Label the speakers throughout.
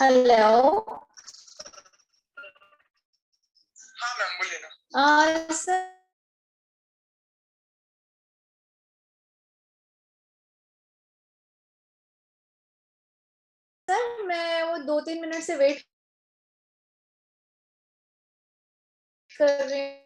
Speaker 1: Hello.
Speaker 2: हाँ ma'am बोलिए ना।
Speaker 1: सर मैं वो 2-3 मिनट से वेट कर रही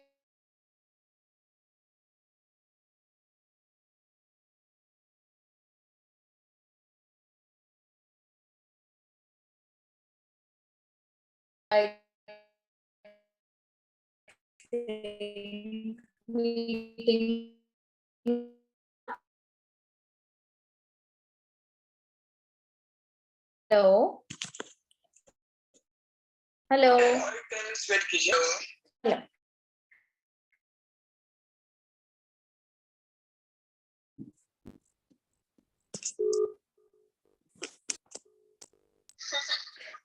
Speaker 1: मीटिंग। हेलो हेलो
Speaker 2: वेट कीजिए।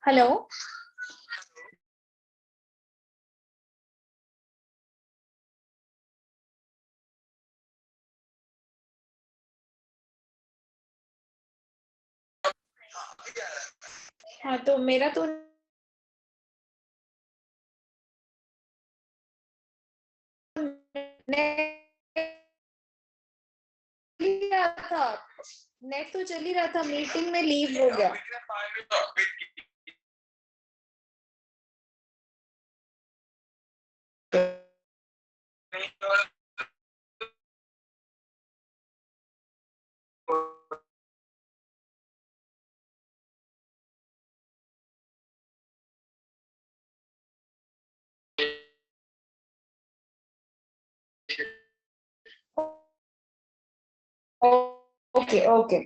Speaker 1: हेलो। हाँ तो मेरा तो नेट तो चल ही रहा था, मीटिंग में लीव हो गया। Okay okay.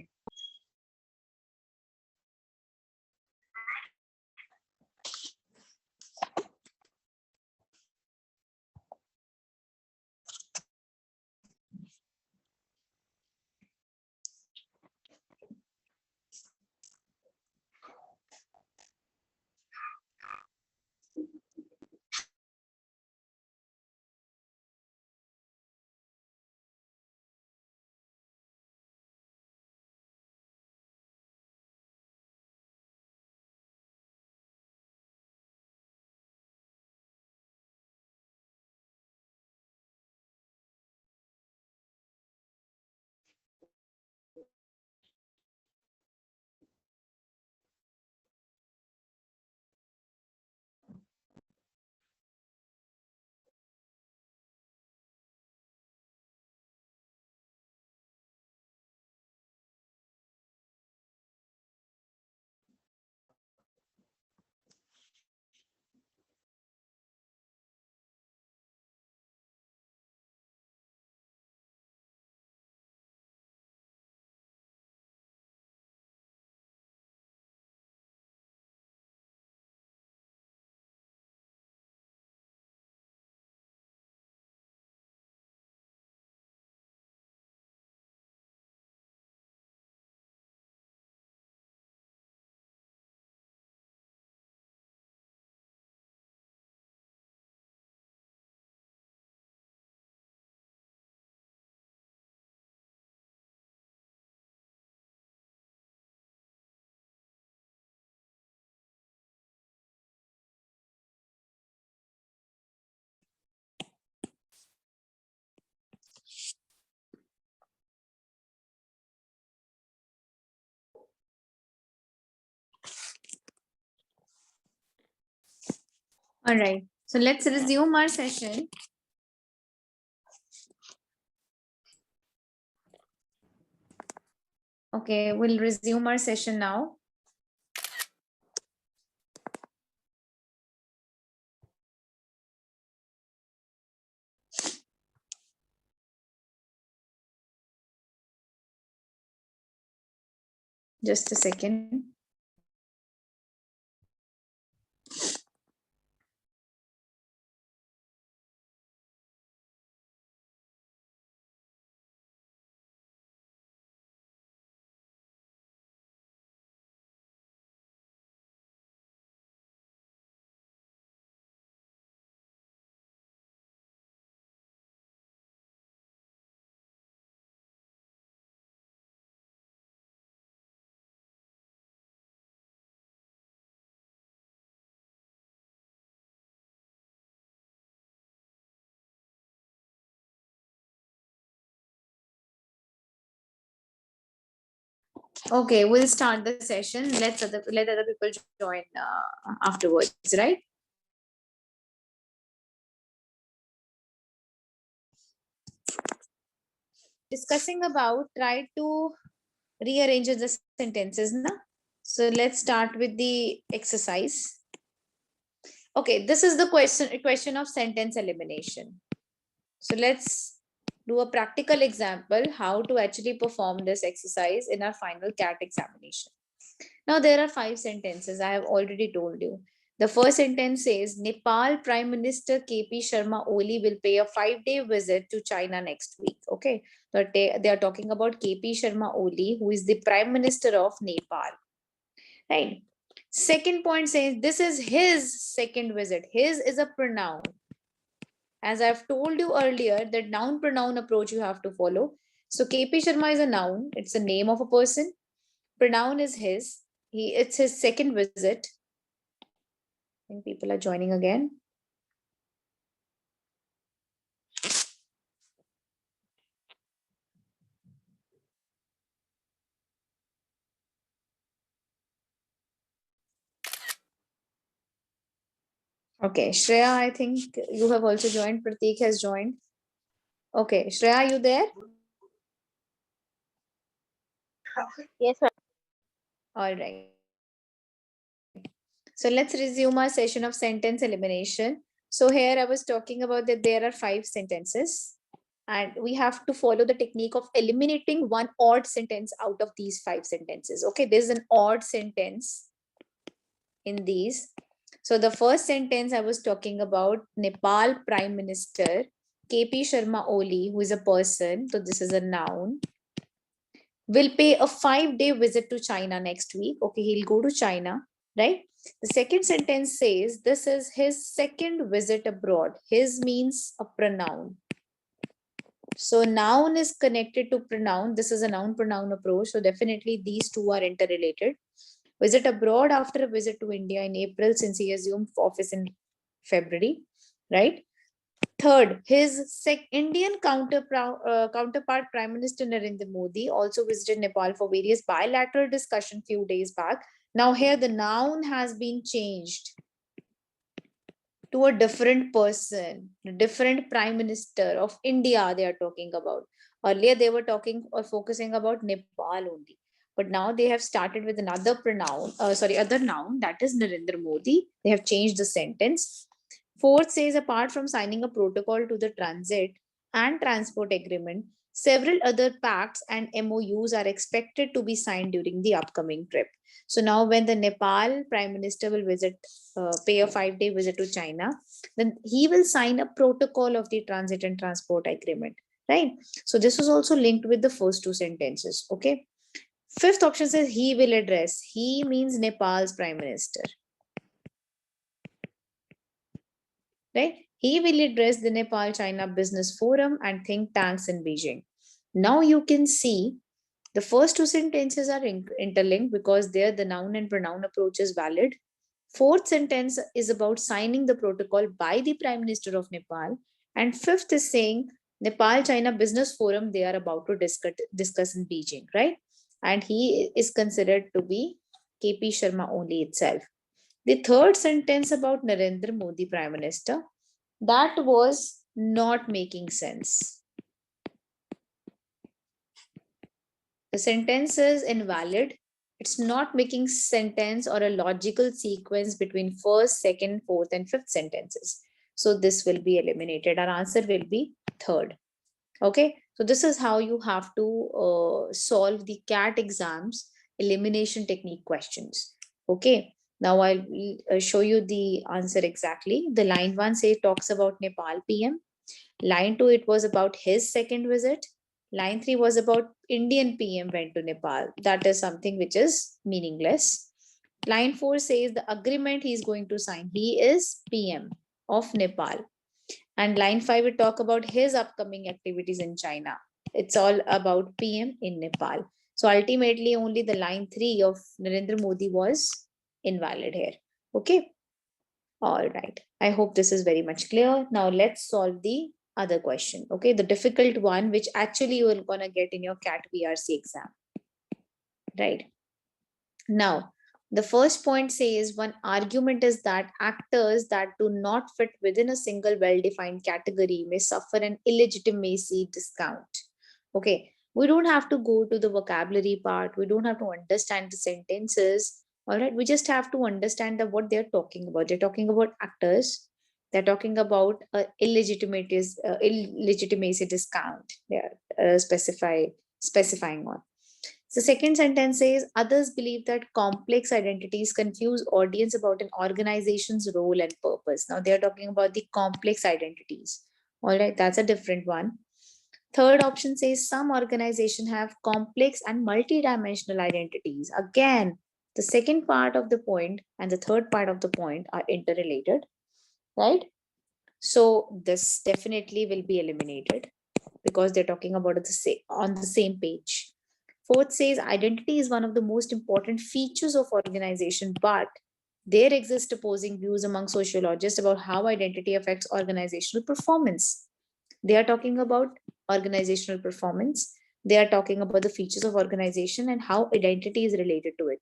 Speaker 1: All right, so let's resume our session. Okay, we'll resume our session now. Just a second. Okay, we'll start the session. Let other people join afterwards, right? Discussing about try to rearrange the sentences, na? So let's start with the exercise. Okay, this is the question of sentence elimination. So let's do a practical example how to actually perform this exercise in our final CAT examination. Now there are 5 sentences I have already told you. The first sentence says Nepal Prime Minister KP Sharma Oli will pay a 5-day visit to China next week. Okay, so they are talking about KP Sharma Oli, who is the Prime Minister of Nepal. Right. Second point says this is his second visit. His is a pronoun. As I've told you earlier, that noun pronoun approach you have to follow. So KP Sharma is a noun. It's a name of a person. Pronoun is his. It's his second visit. I think people are joining again. Okay, Shreya, I think you have also joined. Pratik has joined. Okay, Shreya, are you there?
Speaker 3: Yes, ma'am.
Speaker 1: All right. So let's resume our session of sentence elimination. So here I was talking about that there are 5 sentences and we have to follow the technique of eliminating one odd sentence out of these 5 sentences. Okay, there's an odd sentence in these. So the first sentence I was talking about Nepal Prime Minister KP Sharma Oli, who is a person, so this is a noun, will pay a 5-day visit to China next week. Okay, he'll go to China, right? The second sentence says this is his second visit abroad. His means a pronoun. So noun is connected to pronoun. This is a noun pronoun approach. So definitely these two are interrelated. Visit abroad after a visit to India in April since he assumed office in February, right? Third, his Indian counterpart Prime Minister Narendra Modi also visited Nepal for various bilateral discussion few days back. Now here the noun has been changed to a different person, a different Prime Minister of India they are talking about. Earlier they were talking or focusing about Nepal only. But now they have started with another pronoun, other noun, that is Narendra Modi. They have changed the sentence. Fourth says, apart from signing a protocol to the transit and transport agreement, several other pacts and MOUs are expected to be signed during the upcoming trip. So now when the Nepal Prime Minister will pay a 5-day visit to China, then he will sign a protocol of the transit and transport agreement, right? So this is also linked with the first 2 sentences, okay? Fifth option says he will address. He means Nepal's Prime Minister. Right? He will address the Nepal-China Business Forum and think tanks in Beijing. Now you can see the first 2 sentences are interlinked because there the noun and pronoun approach is valid. Fourth sentence is about signing the protocol by the Prime Minister of Nepal. And fifth is saying Nepal-China Business Forum they are about to discuss in Beijing, right? And he is considered to be KP Sharma only itself. The third sentence about Narendra Modi Prime Minister, that was not making sense. The sentence is invalid. It's not making sentence or a logical sequence between first, second, fourth, and fifth sentences. So this will be eliminated. Our answer will be third. Okay, so this is how you have to solve the CAT exams elimination technique questions. Okay, now I'll show you the answer exactly. The line 1 say talks about Nepal PM. Line 2 it was about his second visit. Line 3 was about Indian PM went to Nepal. That is something which is meaningless. Line 4 says the agreement he is going to sign. He is PM of Nepal. And line 5 we talk about his upcoming activities in China. It's all about PM in Nepal. So ultimately only the line 3 of Narendra Modi was invalid here. Okay. All right. I hope this is very much clear. Now let's solve the other question. Okay. The difficult one, which actually you are going to get in your CAT VRC exam. right? Now, the first point says one argument is that actors that do not fit within a single well-defined category may suffer an illegitimacy discount. Okay, we don't have to go to the vocabulary part. We don't have to understand the sentences. All right, we just have to understand what they're talking about. They're talking about actors. They're talking about illegitimacy discount. They're specifying on. The second sentence says others believe that complex identities confuse audience about an organization's role and purpose. Now they're talking about the complex identities. All right, that's a different one. Third option says some organizations have complex and multidimensional identities. Again, the second part of the point and the third part of the point are interrelated, right? So this definitely will be eliminated because they're talking about it on the same page. Fourth says identity is one of the most important features of organization, but there exist opposing views among sociologists about how identity affects organizational performance. They are talking about organizational performance. They are talking about the features of organization and how identity is related to it,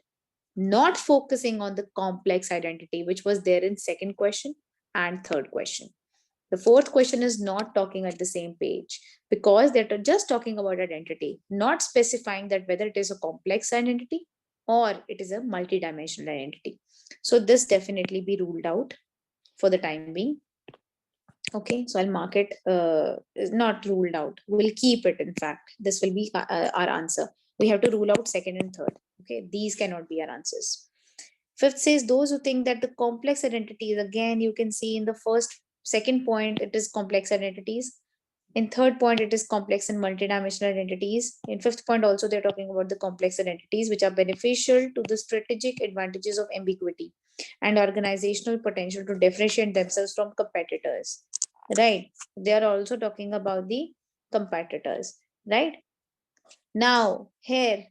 Speaker 1: not focusing on the complex identity, which was there in second question and third question. The fourth question is not talking at the same page because they're just talking about identity, not specifying that whether it is a complex identity or it is a multidimensional identity. So this definitely be ruled out for the time being. Okay, so I'll mark it not ruled out. We'll keep it. In fact, this will be our answer. We have to rule out second and third. Okay, these cannot be our answers. Fifth says those who think that the complex identities, again, you can see in the second point, it is complex identities. In third point, it is complex and multidimensional identities. In fifth point, also, they're talking about the complex identities, which are beneficial to the strategic advantages of ambiguity and organizational potential to differentiate themselves from competitors. Right. They are also talking about the competitors. Right. Now, here,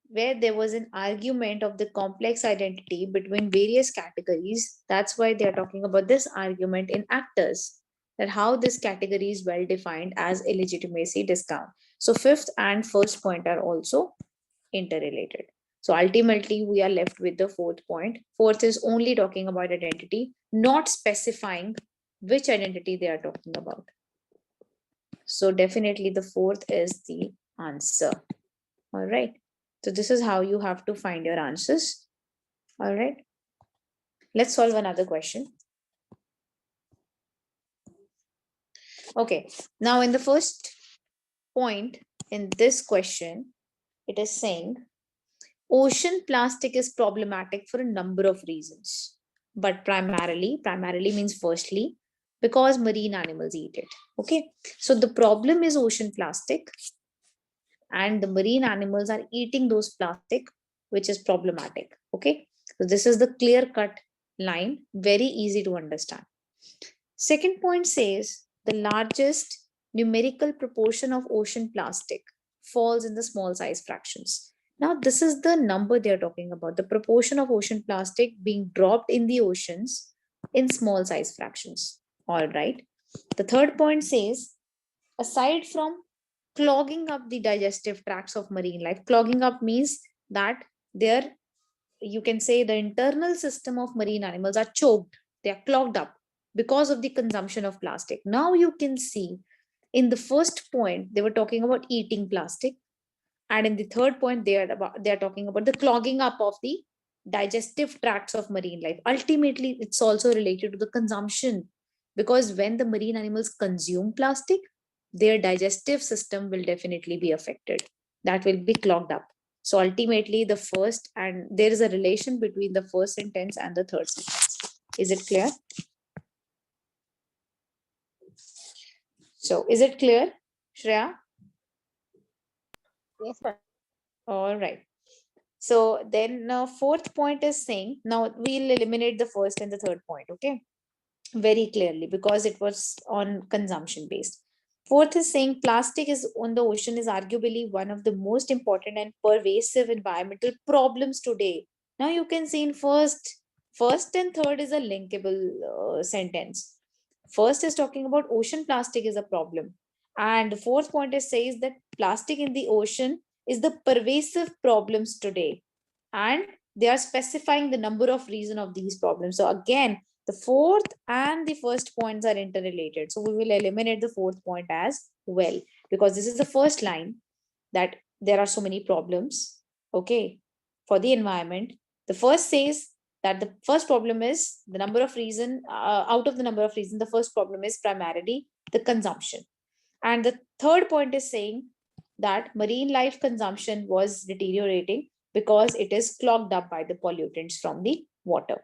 Speaker 1: where there was an argument of the complex identity between various categories. That's why they are talking about this argument in actors, that how this category is well defined as illegitimacy discount. So fifth and first point are also interrelated. So ultimately, we are left with the fourth point. Fourth is only talking about identity, not specifying which identity they are talking about. So definitely the fourth is the answer. All right. So this is how you have to find your answers. All right. Let's solve another question. Okay. Now in the first point in this question, it is saying ocean plastic is problematic for a number of reasons, but primarily means firstly, because marine animals eat it. Okay. So the problem is ocean plastic and the marine animals are eating those plastic, which is problematic. Okay. So this is the clear cut line, very easy to understand. Second point says the largest numerical proportion of ocean plastic falls in the small size fractions. Now, this is the number they're talking about, the proportion of ocean plastic being dropped in the oceans in small size fractions. All right. The third point says, aside from clogging up the digestive tracts of marine life, clogging up means that they're, you can say, the internal system of marine animals are choked, they are clogged up because of the consumption of plastic. Now you can see in the first point they were talking about eating plastic, and in the third point they are talking about the clogging up of the digestive tracts of marine life. Ultimately, it's also related to the consumption, because when the marine animals consume plastic, their digestive system will definitely be affected. That will be clogged up. So ultimately, the first, and there is a relation between the first sentence and the third sentence. Is it clear? So is it clear, Shreya?
Speaker 3: Yes, ma'am.
Speaker 1: All right. So then fourth point is saying, now we'll eliminate the first and the third point, okay? Very clearly, because it was on consumption based. Fourth is saying plastic is on the ocean is arguably one of the most important and pervasive environmental problems today. Now you can see in first and third is a linkable sentence. First is talking about ocean plastic is a problem, and the fourth point is says that plastic in the ocean is the pervasive problems today. And they are specifying the number of reasons of these problems. So again, the fourth and the first points are interrelated. So we will eliminate the fourth point as well, because this is the first line, that there are so many problems, okay, for the environment. The first says that the first problem is the number of reason, out of the number of reasons, the first problem is primarily the consumption. And the third point is saying that marine life consumption was deteriorating because it is clogged up by the pollutants from the water.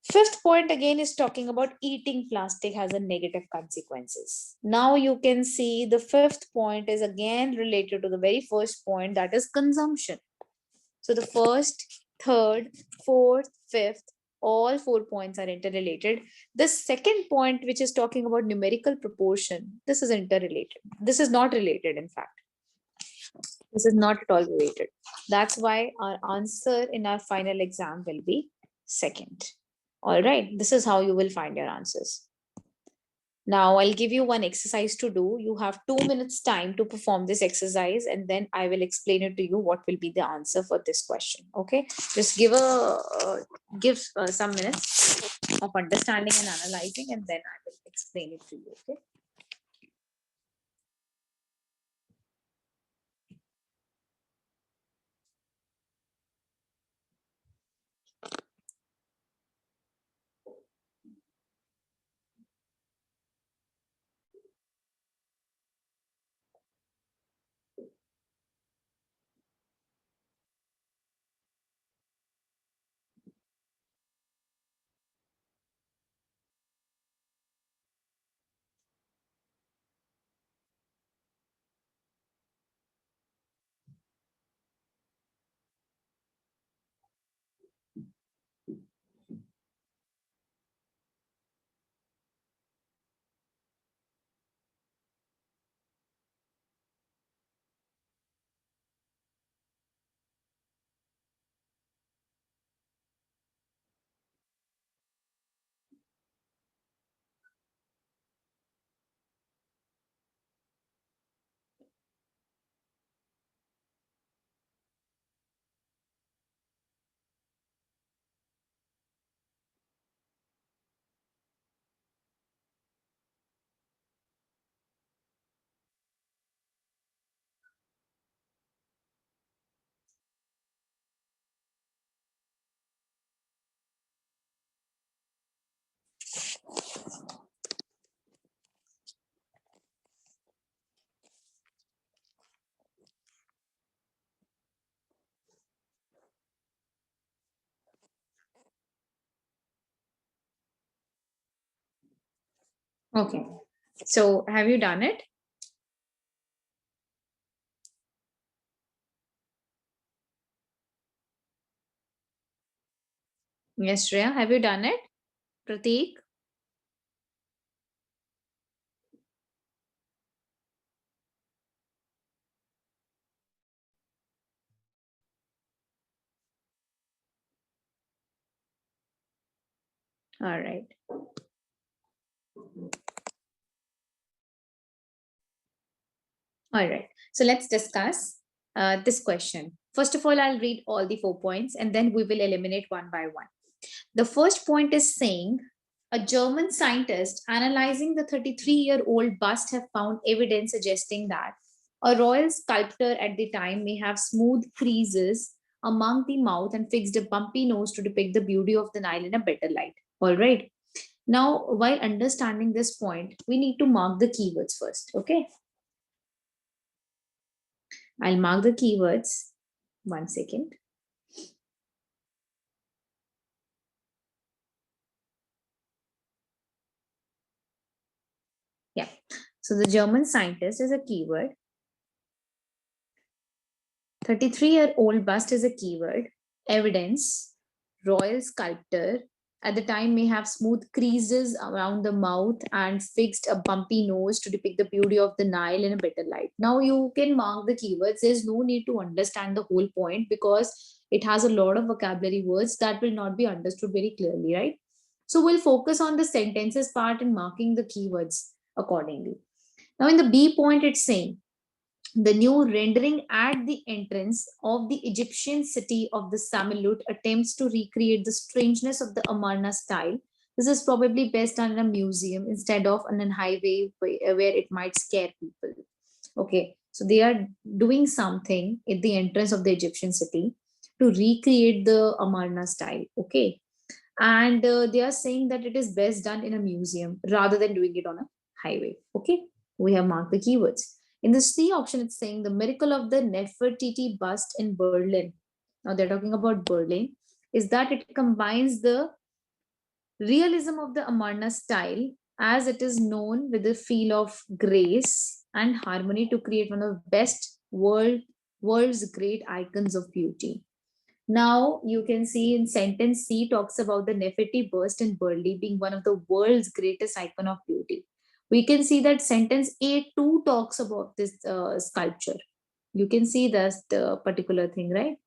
Speaker 1: Fifth point again is talking about eating plastic has a negative consequences. Now you can see the fifth point is again related to the very first point, that is consumption. So the first, third, fourth, fifth, all 4 points are interrelated. The second point, which is talking about numerical proportion, this is interrelated. This is not related, in fact. This is not at all related. That's why our answer in our final exam will be second. All right, this is how you will find your answers. Now I'll give you one exercise to do. You have 2 minutes time to perform this exercise, and then I will explain it to you what will be the answer for this question. Okay, just give some minutes of understanding and analyzing, and then I will explain it to you. Okay. Okay. So have you done it? Yes, Shreya, have you done it? Pratik? All right. All right. So let's discuss this question. First of all, I'll read all the 4 points and then we will eliminate one by one. The first point is saying a German scientist analyzing the 33-year-old bust have found evidence suggesting that a royal sculptor at the time may have smooth creases among the mouth and fixed a bumpy nose to depict the beauty of the Nile in a better light. All right. Now, while understanding this point, we need to mark the keywords first. Okay. I'll mark the keywords. 1 second. Yeah. So the German scientist is a keyword. 33-year-old bust is a keyword. Evidence. Royal sculptor. At the time may have smooth creases around the mouth and fixed a bumpy nose to depict the beauty of the Nile in a better light. Now you can mark the keywords. There's no need to understand the whole point because it has a lot of vocabulary words that will not be understood very clearly, right? So we'll focus on the sentences part and marking the keywords accordingly. Now in the B point, it's saying The new rendering at the entrance of the Egyptian city of the Samilut attempts to recreate the strangeness of the Amarna style. This is probably best done in a museum instead of on a highway where it might scare people. Okay, so they are doing something at the entrance of the Egyptian city to recreate the Amarna style. Okay, and they are saying that it is best done in a museum rather than doing it on a highway. Okay, we have marked the keywords. In the C option, it's saying the miracle of the Nefertiti bust in Berlin. Now they're talking about Berlin, is that it combines the realism of the Amarna style as it is known with the feel of grace and harmony to create one of the best world's great icons of beauty. Now you can see in sentence C talks about the Nefertiti burst in Burli being one of the world's greatest icon of beauty. We can see that sentence A too talks about this sculpture. You can see that's the particular thing, right?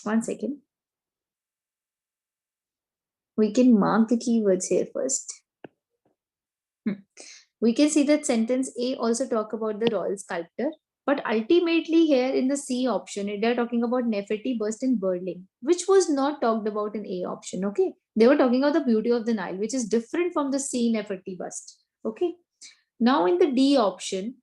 Speaker 1: One second. We can mark the keywords here first. We can see that sentence A also talk about the royal sculptor, but ultimately here in the C option, they're talking about Nefertiti burst in Berlin, which was not talked about in A option. Okay, they were talking about the beauty of the Nile, which is different from the C Nefertiti bust. Okay, now in the D option,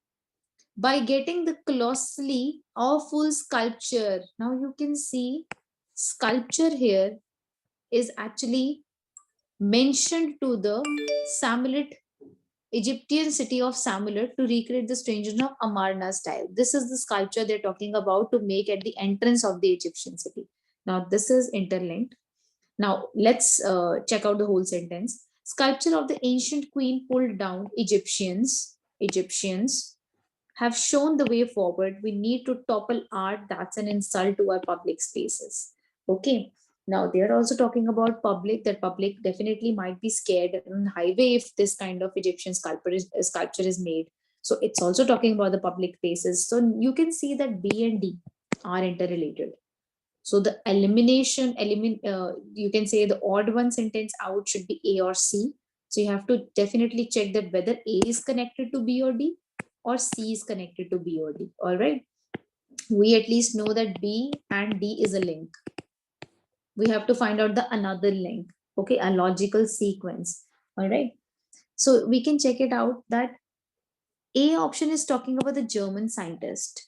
Speaker 1: by getting the colossally awful sculpture, now you can see sculpture here is actually mentioned to the Samulet Egyptian city of Samulet to recreate the strangeness of Amarna style. This is the sculpture they're talking about to make at the entrance of the Egyptian city. Now, this is interlinked. Now, let's check out the whole sentence. Sculpture of the ancient queen pulled down Egyptians have shown the way forward. We need to topple art that's an insult to our public spaces. Okay. Now they are also talking about public, that public definitely might be scared on highway if this kind of Egyptian sculpture is made. So it's also talking about the public spaces. So you can see that B and D are interrelated. So the you can say the odd one sentence out should be A or C. So you have to definitely check that whether A is connected to B or D or C is connected to B or D. All right. We at least know that B and D is a link. We have to find out the another link. Okay, a logical sequence. All right. So we can check it out that A option is talking about the German scientist.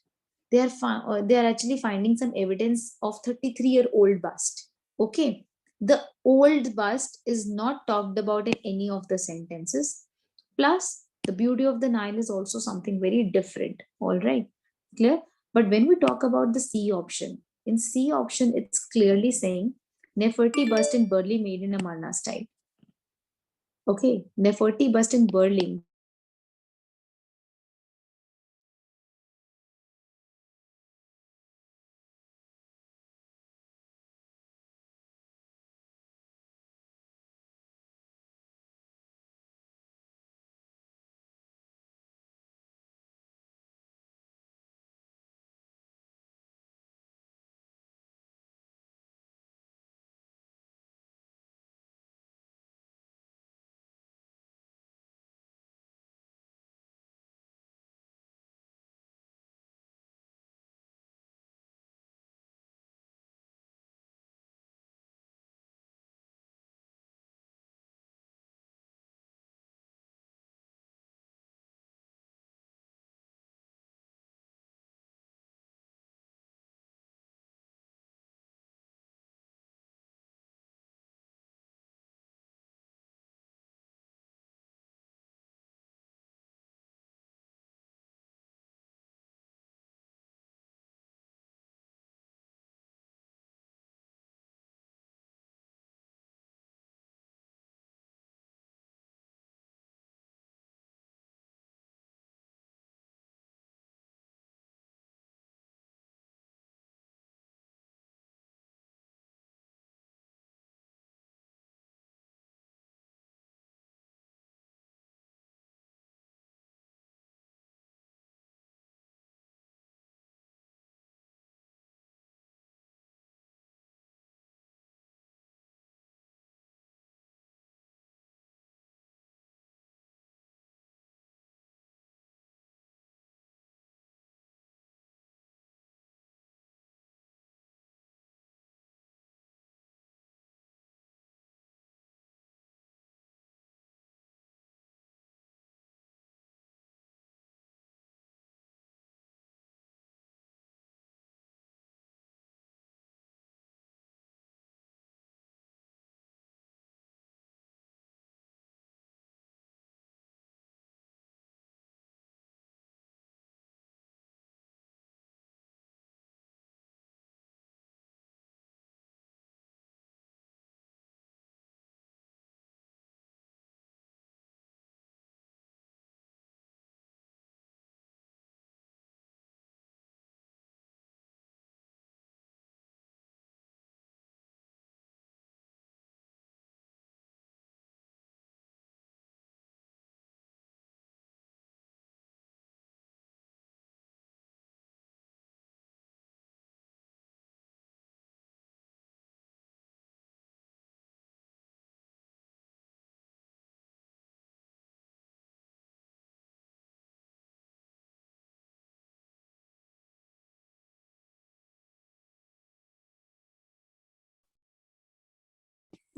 Speaker 1: They are actually finding some evidence of 33-year-old bust. Okay, the old bust is not talked about in any of the sentences. Plus, the beauty of the Nile is also something very different. All right, clear. But when we talk about the C option, in C option, it's clearly saying Nefertiti bust in Burli made in a Marna style. Okay, Nefertiti bust in Berlin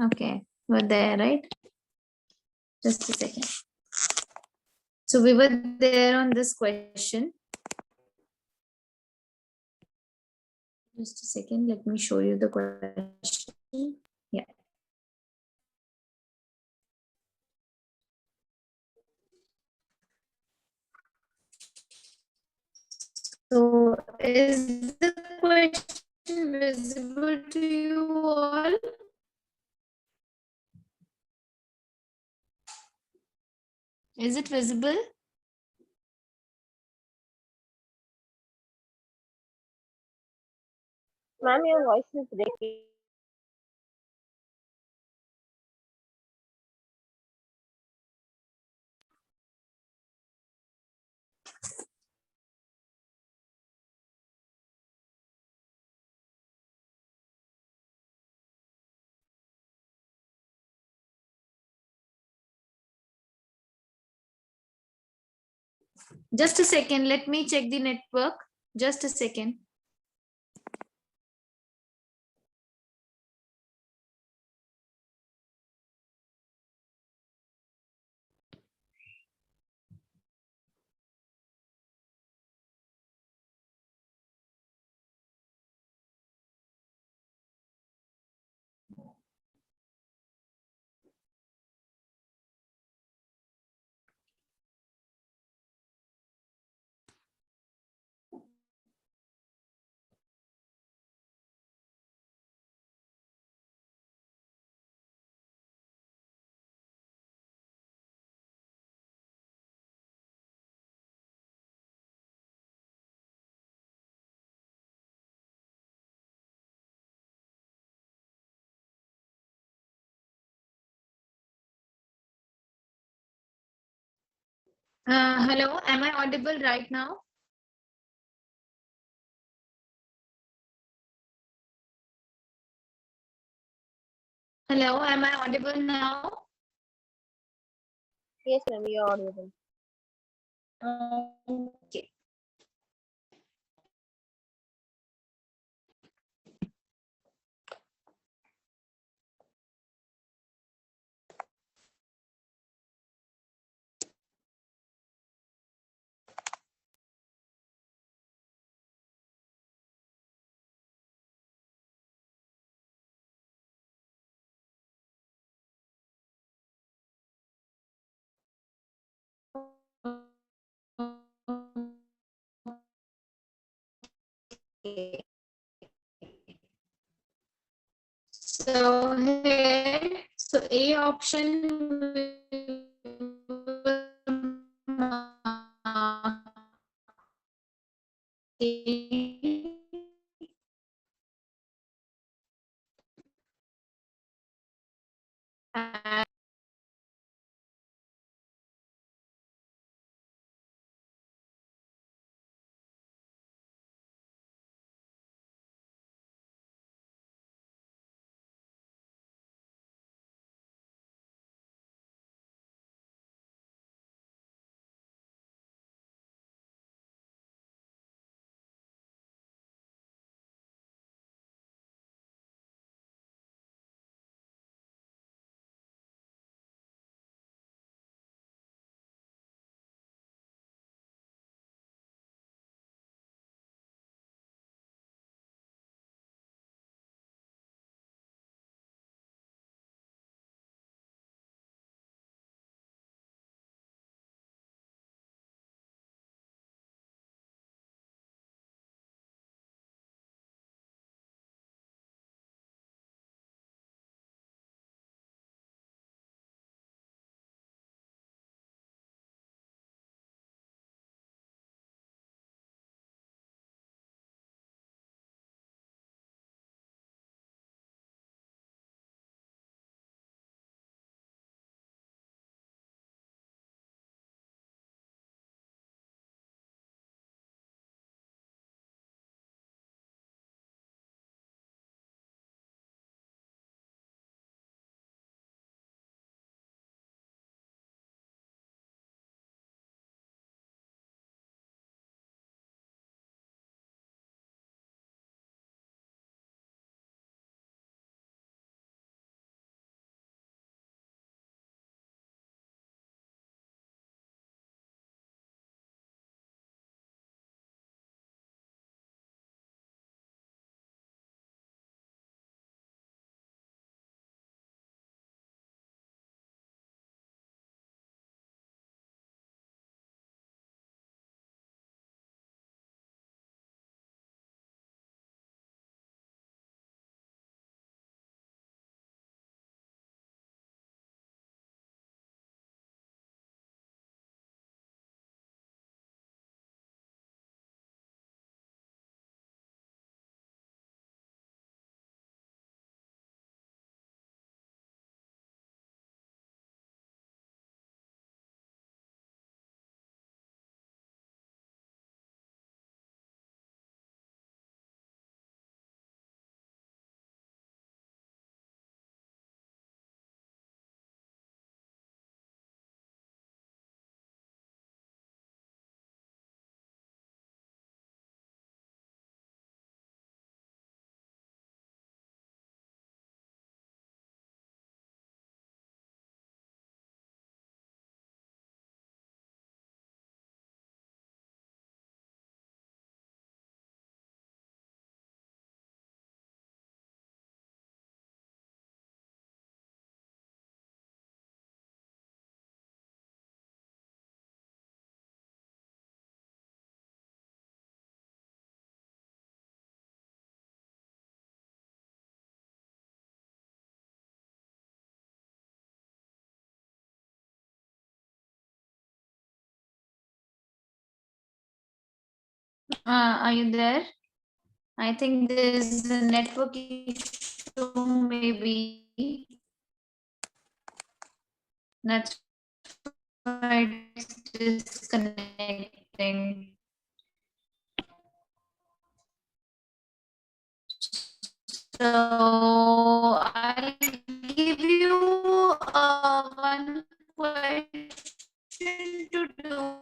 Speaker 1: Okay, we're there, right? Just a second. So we were there on this question. Just a second, let me show you the question. Yeah. So is the question visible to you all? Is it visible?
Speaker 3: Ma'am, your voice is breaking.
Speaker 1: Just a second, let me check the network. Just a second. Hello, am I audible right now? Hello, am I audible now?
Speaker 3: Yes, ma'am, you're audible.
Speaker 1: Okay. So here, so A option Are you there? I think there's a network issue, maybe. That's why it's disconnecting. So I'll give you one question to do.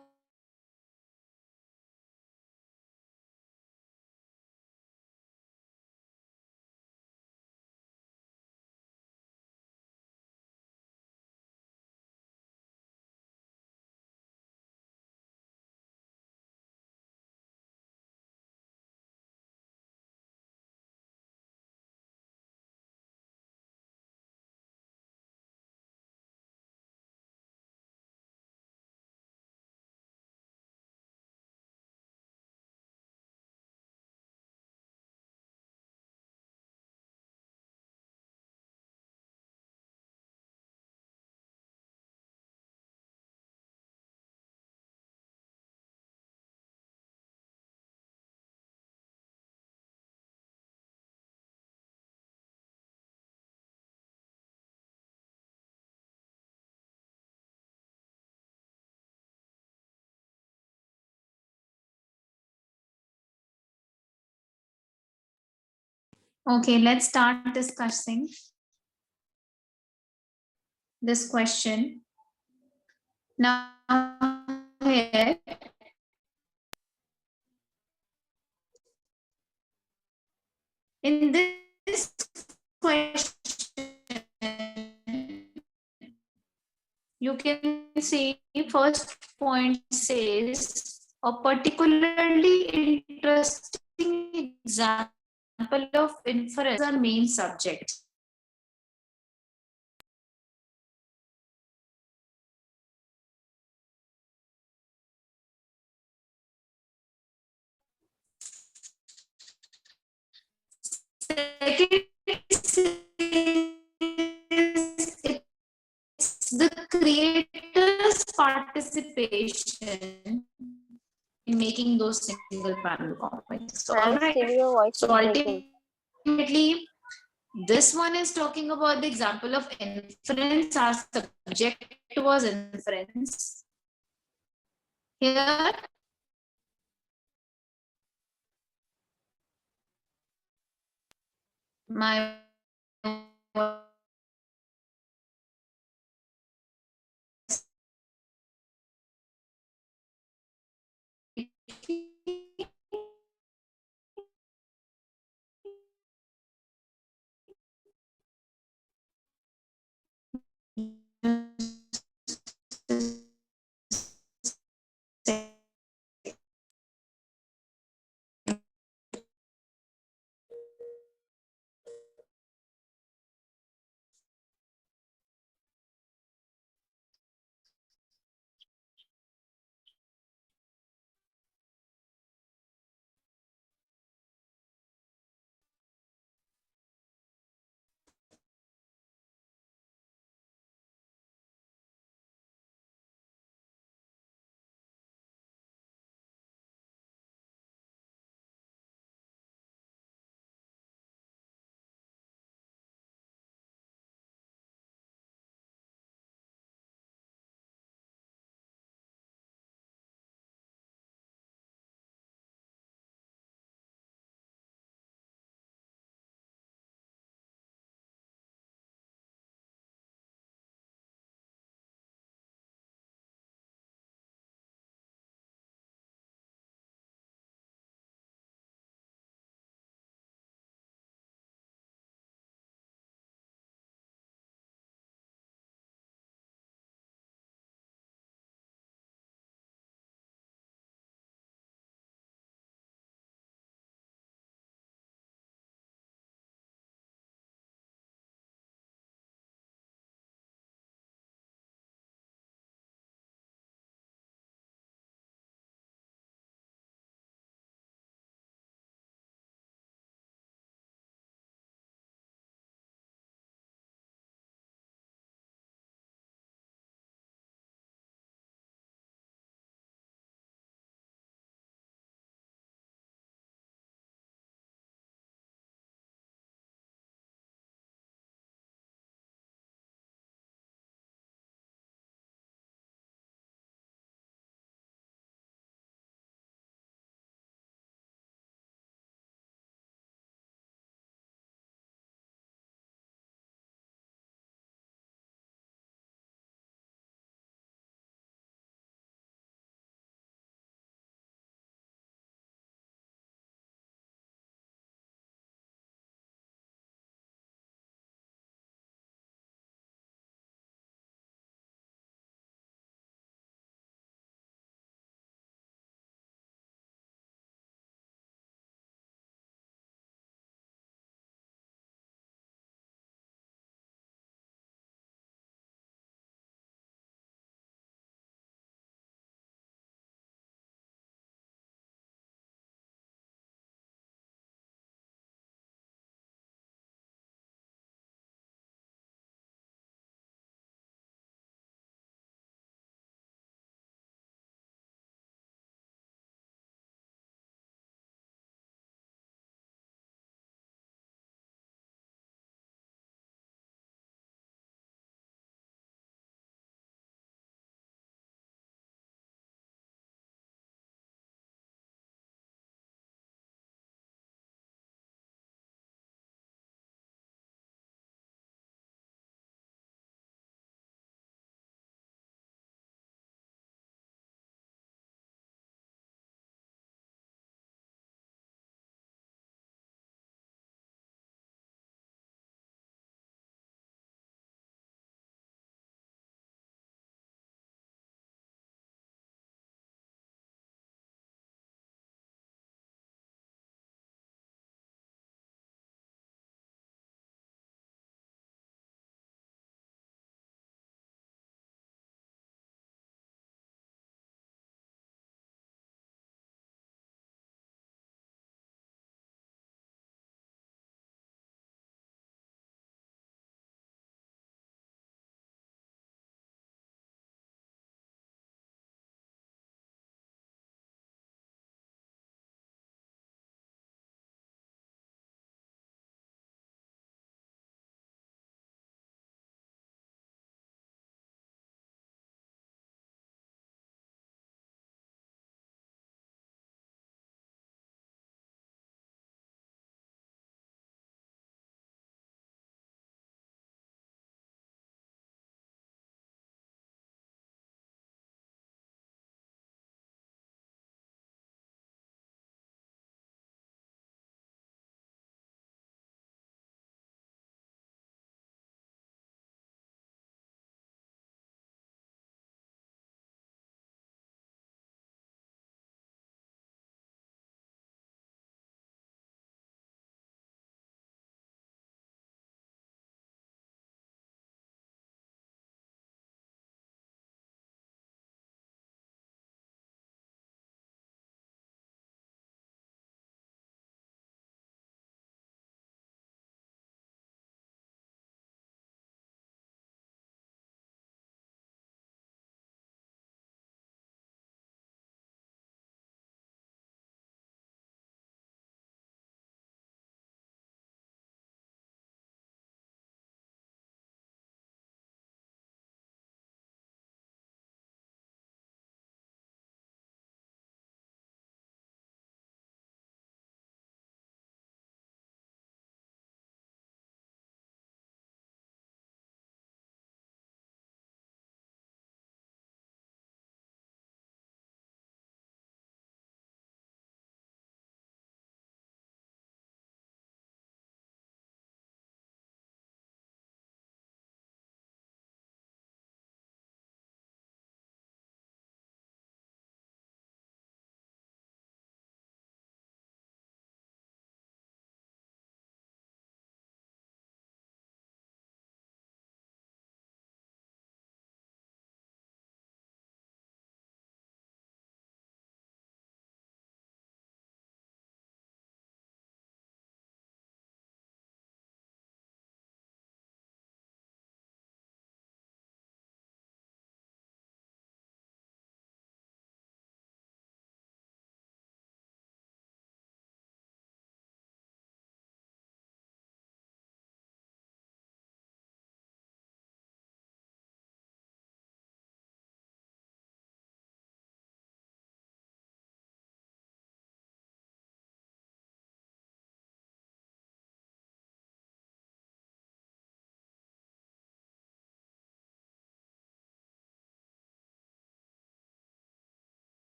Speaker 1: Okay, let's start discussing this question. Now, here, in this question, you can see first point says a particularly interesting example of inference are main subjects. Second, it's the creator's participation in making those single panel comics. So, all
Speaker 3: Ma'am,
Speaker 1: right.
Speaker 3: still your voice
Speaker 1: So
Speaker 3: is breaking.
Speaker 1: ultimately, this one is talking about the example of inference. Our subject was inference. Here, my